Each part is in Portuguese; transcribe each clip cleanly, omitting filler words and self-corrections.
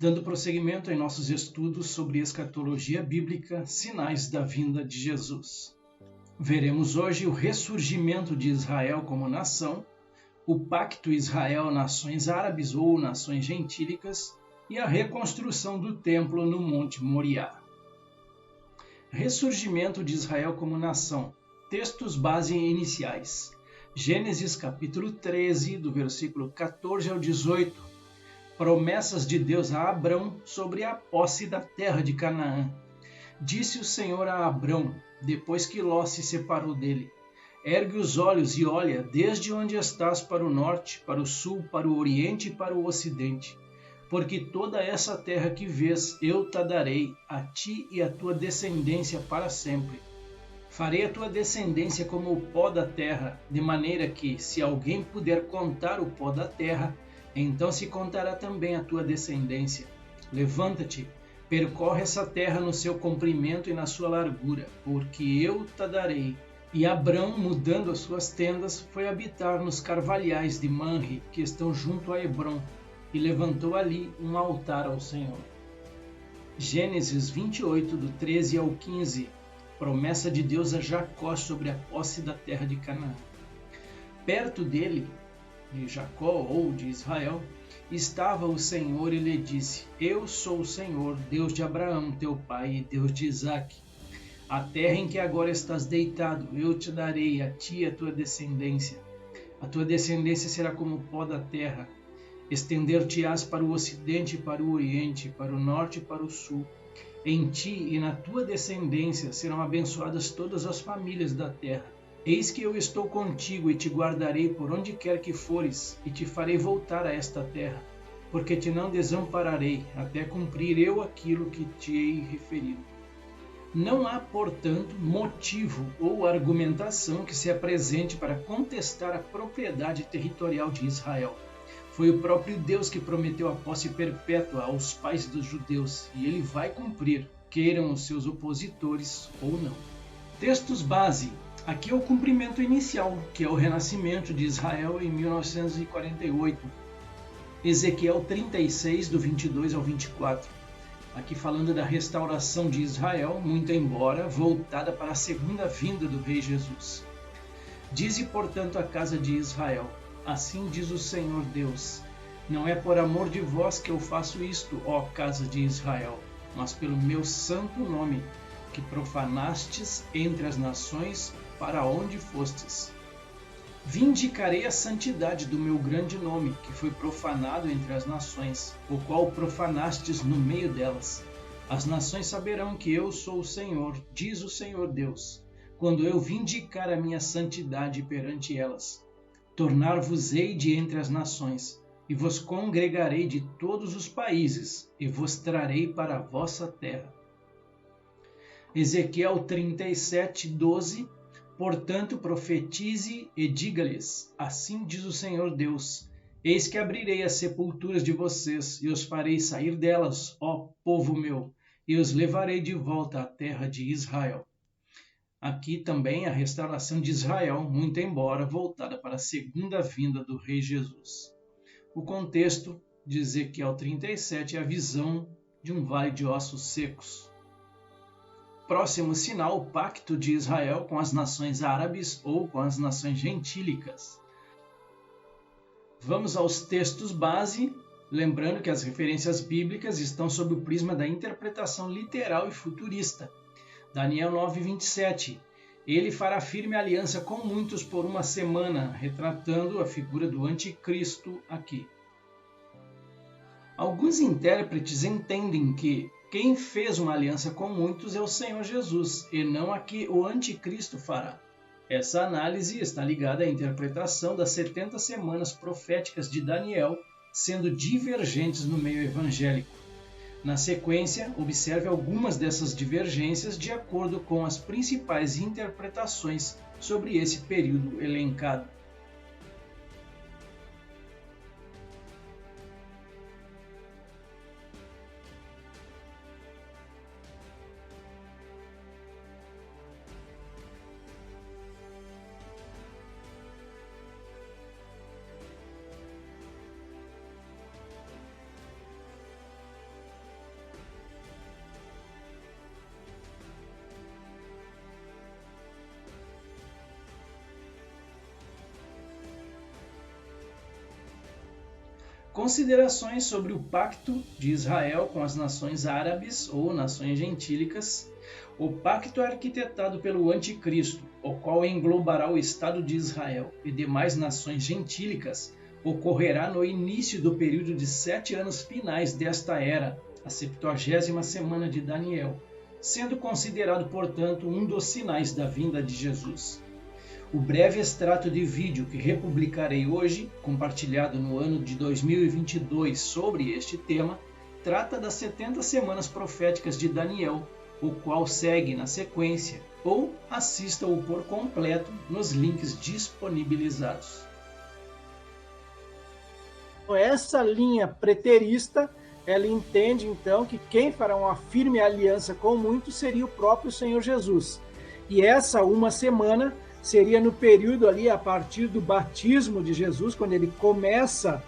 dando prosseguimento em nossos estudos sobre escatologia bíblica, sinais da vinda de Jesus. Veremos hoje o ressurgimento de Israel como nação, o pacto Israel-nações árabes ou nações gentílicas e a reconstrução do templo no Monte Moriá. Ressurgimento de Israel como nação. Textos base iniciais. Gênesis capítulo 13, do versículo 14 ao 18. Promessas de Deus a Abrão sobre a posse da terra de Canaã. Disse o Senhor a Abrão, depois que Ló se separou dele: ergue os olhos e olha desde onde estás para o norte, para o sul, para o oriente e para o ocidente. Porque toda essa terra que vês eu te darei, a ti e a tua descendência para sempre. Farei a tua descendência como o pó da terra, de maneira que, se alguém puder contar o pó da terra, então se contará também a tua descendência. Levanta-te, percorre essa terra no seu comprimento e na sua largura, porque eu te darei. E Abrão, mudando as suas tendas, foi habitar nos carvalhais de Manre, que estão junto a Hebrom, e levantou ali um altar ao Senhor. Gênesis 28, do 13 ao 15. Promessa de Deus a Jacó sobre a posse da terra de Canaã. Perto dele, de Jacó ou de Israel, estava o Senhor e lhe disse: eu sou o Senhor, Deus de Abraão, teu pai, e Deus de Isaque. A terra em que agora estás deitado, eu te darei, a ti e a tua descendência. A tua descendência será como o pó da terra. Estender-te-ás para o ocidente e para o oriente, para o norte e para o sul. Em ti e na tua descendência serão abençoadas todas as famílias da terra. Eis que eu estou contigo e te guardarei por onde quer que fores, e te farei voltar a esta terra, porque te não desampararei, até cumprir eu aquilo que te hei referido. Não há, portanto, motivo ou argumentação que se apresente para contestar a propriedade territorial de Israel. Foi o próprio Deus que prometeu a posse perpétua aos pais dos judeus, e ele vai cumprir, queiram os seus opositores ou não. Textos base. Aqui é o cumprimento inicial, que é o renascimento de Israel em 1948. Ezequiel 36, do 22 ao 24. Aqui falando da restauração de Israel, muito embora voltada para a segunda vinda do Rei Jesus. Dize, portanto, a casa de Israel: assim diz o Senhor Deus: não é por amor de vós que eu faço isto, ó casa de Israel, mas pelo meu santo nome, que profanastes entre as nações para onde fostes. Vindicarei a santidade do meu grande nome, que foi profanado entre as nações, o qual profanastes no meio delas. As nações saberão que eu sou o Senhor, diz o Senhor Deus, quando eu vindicar a minha santidade perante elas. Tornar-vos-ei de entre as nações, e vos congregarei de todos os países, e vos trarei para a vossa terra. Ezequiel 37, 12. Portanto, profetize e diga-lhes: assim diz o Senhor Deus: eis que abrirei as sepulturas de vocês, e os farei sair delas, ó povo meu, e os levarei de volta à terra de Israel. Aqui também a restauração de Israel, muito embora voltada para a segunda vinda do Rei Jesus. O contexto de Ezequiel 37 é a visão de um vale de ossos secos. Próximo sinal, o pacto de Israel com as nações árabes ou com as nações gentílicas. Vamos aos textos base, lembrando que as referências bíblicas estão sob o prisma da interpretação literal e futurista. Daniel 9:27. Ele fará firme aliança com muitos por uma semana, retratando a figura do anticristo aqui. Alguns intérpretes entendem que quem fez uma aliança com muitos é o Senhor Jesus, e não a que o anticristo fará. Essa análise está ligada à interpretação das 70 semanas proféticas de Daniel, sendo divergentes no meio evangélico. Na sequência, observe algumas dessas divergências de acordo com as principais interpretações sobre esse período elencado. Considerações sobre o pacto de Israel com as nações árabes ou nações gentílicas. O pacto é arquitetado pelo Anticristo, o qual englobará o Estado de Israel e demais nações gentílicas, ocorrerá no início do período de 7 anos finais desta era, a 70ª semana de Daniel, sendo considerado, portanto, um dos sinais da vinda de Jesus. O breve extrato de vídeo que republicarei hoje, compartilhado no ano de 2022 sobre este tema, trata das 70 semanas proféticas de Daniel, o qual segue na sequência, ou assista-o por completo nos links disponibilizados. Essa linha preterista, ela entende então que quem fará uma firme aliança com muitos seria o próprio Senhor Jesus. E essa uma semana seria no período ali a partir do batismo de Jesus, quando ele começa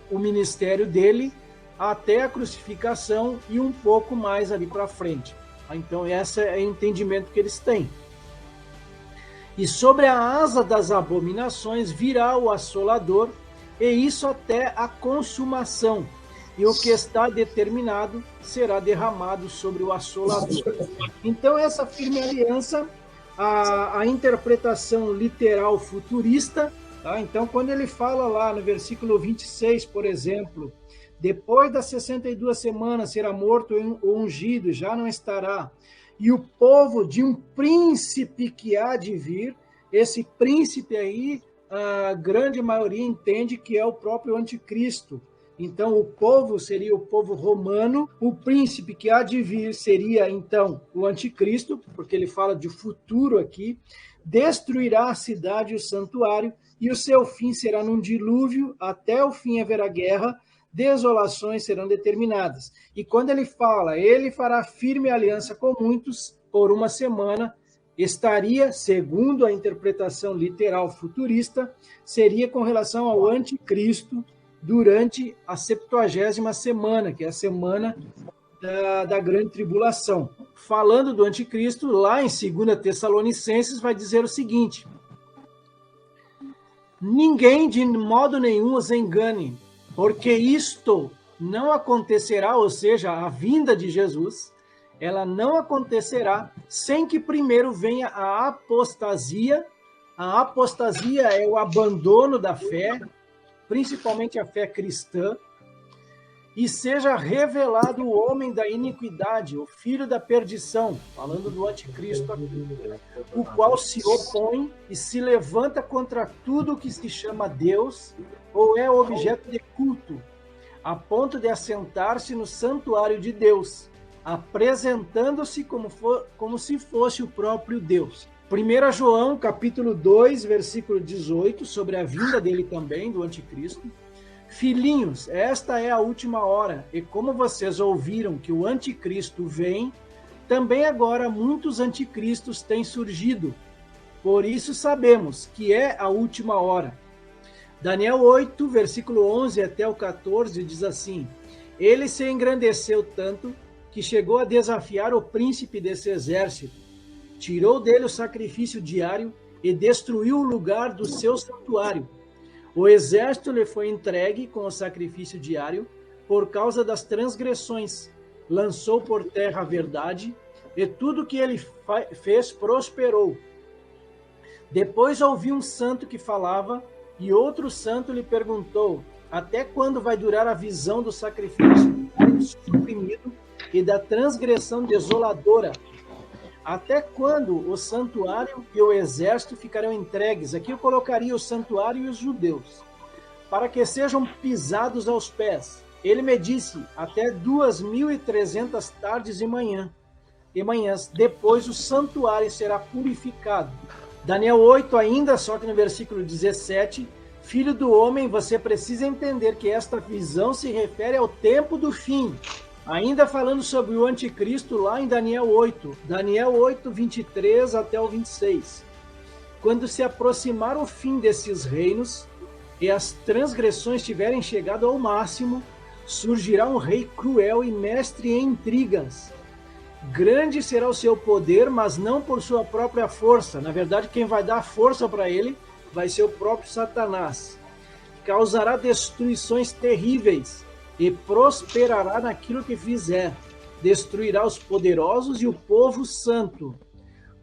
o ministério dele, até a crucificação e um pouco mais ali para frente. Então esse é o entendimento que eles têm. E sobre a asa das abominações virá o assolador, e isso até a consumação. E o que está determinado será derramado sobre o assolador. Então essa firme aliança, a interpretação literal futurista, tá? Então quando ele fala lá no versículo 26, por exemplo, depois das 62 semanas será morto o ungido, já não estará, e o povo de um príncipe que há de vir, esse príncipe aí, a grande maioria entende que é o próprio anticristo. Então, o povo seria o povo romano, o príncipe que há de vir seria, então, o anticristo, porque ele fala de futuro aqui, destruirá a cidade e o santuário, e o seu fim será num dilúvio, até o fim haverá guerra, desolações serão determinadas. E quando ele fala, ele fará firme aliança com muitos por uma semana, estaria, segundo a interpretação literal futurista, seria com relação ao anticristo, durante a 70ª semana, que é a semana da grande tribulação. Falando do anticristo, lá em 2 Tessalonicenses vai dizer o seguinte: ninguém de modo nenhum os engane, porque isto não acontecerá, ou seja, a vinda de Jesus, ela não acontecerá sem que primeiro venha a apostasia. A apostasia é o abandono da fé, principalmente a fé cristã, e seja revelado o homem da iniquidade, o filho da perdição, falando do anticristo aqui, o qual se opõe e se levanta contra tudo que se chama Deus ou é objeto de culto, a ponto de assentar-se no santuário de Deus, apresentando-se como se fosse o próprio Deus. 1 João, capítulo 2, versículo 18, sobre a vinda dele também, do anticristo. Filhinhos, esta é a última hora, e como vocês ouviram que o anticristo vem, também agora muitos anticristos têm surgido. Por isso sabemos que é a última hora. Daniel 8, versículo 11 até o 14, diz assim: ele se engrandeceu tanto que chegou a desafiar o príncipe desse exército, tirou dele o sacrifício diário e destruiu o lugar do seu santuário. O exército lhe foi entregue com o sacrifício diário por causa das transgressões. Lançou por terra a verdade e tudo que ele fez prosperou. Depois ouvi um santo que falava e outro santo lhe perguntou: até quando vai durar a visão do sacrifício suprimido e da transgressão desoladora? Até quando o santuário e o exército ficarão entregues? Aqui eu colocaria o santuário e os judeus, para que sejam pisados aos pés. Ele me disse, até 2.300 tardes e manhãs, depois o santuário será purificado. Daniel 8 ainda, só que no versículo 17, filho do homem, você precisa entender que esta visão se refere ao tempo do fim. Ainda falando sobre o anticristo lá em Daniel 8, 23 até o 26. Quando se aproximar o fim desses reinos e as transgressões tiverem chegado ao máximo, surgirá um rei cruel e mestre em intrigas. Grande será o seu poder, mas não por sua própria força. Na verdade, quem vai dar força para ele vai ser o próprio Satanás. causará destruições terríveis e prosperará naquilo que fizer. Destruirá os poderosos e o povo santo.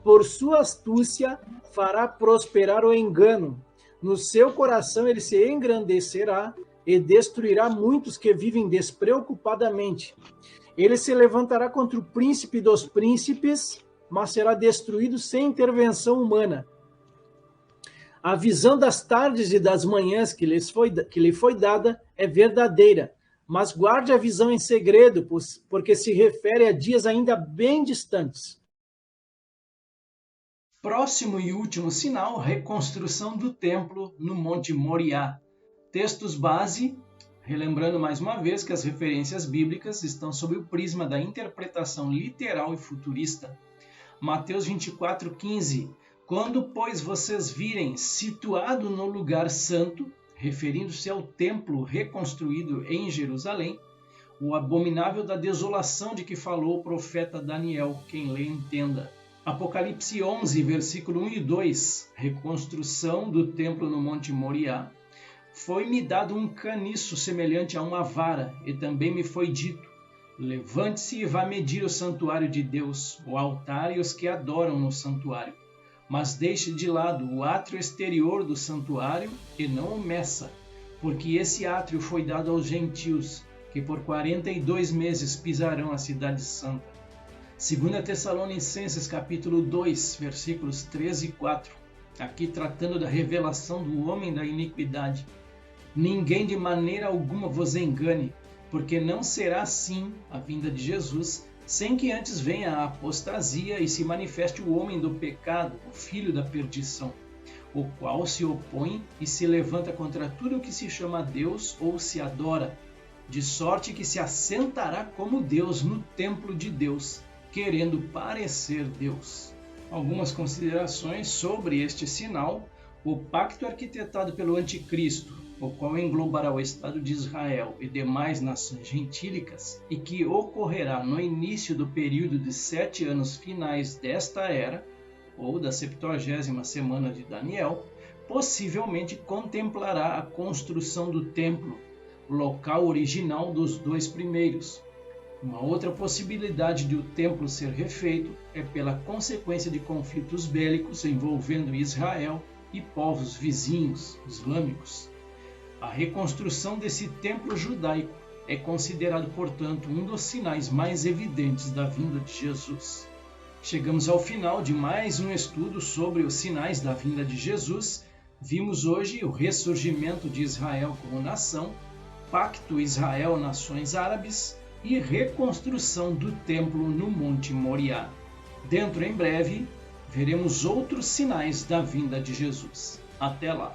Por sua astúcia fará prosperar o engano. No seu coração ele se engrandecerá e destruirá muitos que vivem despreocupadamente. Ele se levantará contra o príncipe dos príncipes, mas será destruído sem intervenção humana. A visão das tardes e das manhãs que lhe foi dada é verdadeira, mas guarde a visão em segredo, porque se refere a dias ainda bem distantes. Próximo e último sinal, reconstrução do templo no Monte Moriá. Textos base, relembrando mais uma vez que as referências bíblicas estão sob o prisma da interpretação literal e futurista. Mateus 24:15. Quando, pois, vocês virem situado no lugar santo, referindo-se ao templo reconstruído em Jerusalém, o abominável da desolação de que falou o profeta Daniel, quem lê entenda. Apocalipse 11, versículo 1 e 2, reconstrução do templo no Monte Moriá. Foi-me dado um caniço semelhante a uma vara, e também me foi dito, levante-se e vá medir o santuário de Deus, o altar e os que adoram no santuário. Mas deixe de lado o átrio exterior do santuário e não o meça, porque esse átrio foi dado aos gentios, que por 42 meses pisarão a cidade santa. 2 Tessalonicenses capítulo 2, versículos 13 e 4, aqui tratando da revelação do homem da iniquidade. Ninguém de maneira alguma vos engane, porque não será assim a vinda de Jesus, sem que antes venha a apostasia e se manifeste o homem do pecado, o filho da perdição, o qual se opõe e se levanta contra tudo o que se chama Deus ou se adora, de sorte que se assentará como Deus no templo de Deus, querendo parecer Deus. Algumas considerações sobre este sinal: o pacto arquitetado pelo anticristo, o qual englobará o Estado de Israel e demais nações gentílicas, e que ocorrerá no início do período de 7 anos finais desta era, ou da 70ª semana de Daniel, possivelmente contemplará a construção do templo, local original dos 2 primeiros. Uma outra possibilidade de o templo ser refeito é pela consequência de conflitos bélicos envolvendo Israel e povos vizinhos islâmicos. A reconstrução desse templo judaico é considerado, portanto, um dos sinais mais evidentes da vinda de Jesus. Chegamos ao final de mais um estudo sobre os sinais da vinda de Jesus. Vimos hoje o ressurgimento de Israel como nação, Pacto Israel-Nações Árabes e reconstrução do templo no Monte Moriá. Dentro em breve, veremos outros sinais da vinda de Jesus. Até lá!